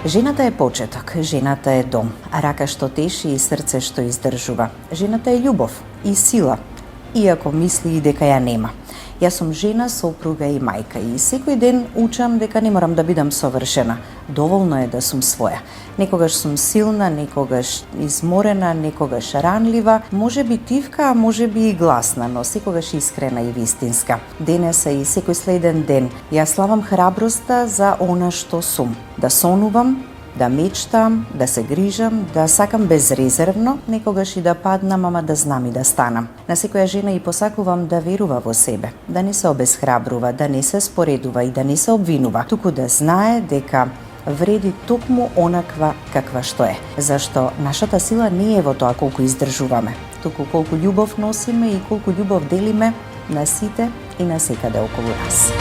Жената е почеток, жената е дом, рака што теши и срце што издржува. Жената е љубов и сила, иако мисли и дека ја нема. Јас сум жена, сопруга и мајка и секој ден учам дека не морам да бидам совршена. Доволно е да сум своја. Некогаш сум силна, некогаш изморена, некогаш ранлива, можеби тивка, а можеби и гласна, но секогаш искрена и вистинска. Денеса и секој следен ден ја славам храброста за она што сум. Да сонувам, да мечтам, да се грижам, да сакам безрезервно, некогаш и да паднам, ама да знам и да станам. На секоја жена и посакувам да верува во себе, да не се обесхрабрува, да не се споредува и да не се обвинува, туку да знае дека вреди токму онаква каква што е. Зашто нашата сила не е во тоа колку издржуваме, туку колку љубов носиме и колку љубов делиме на сите и на секаде околу нас.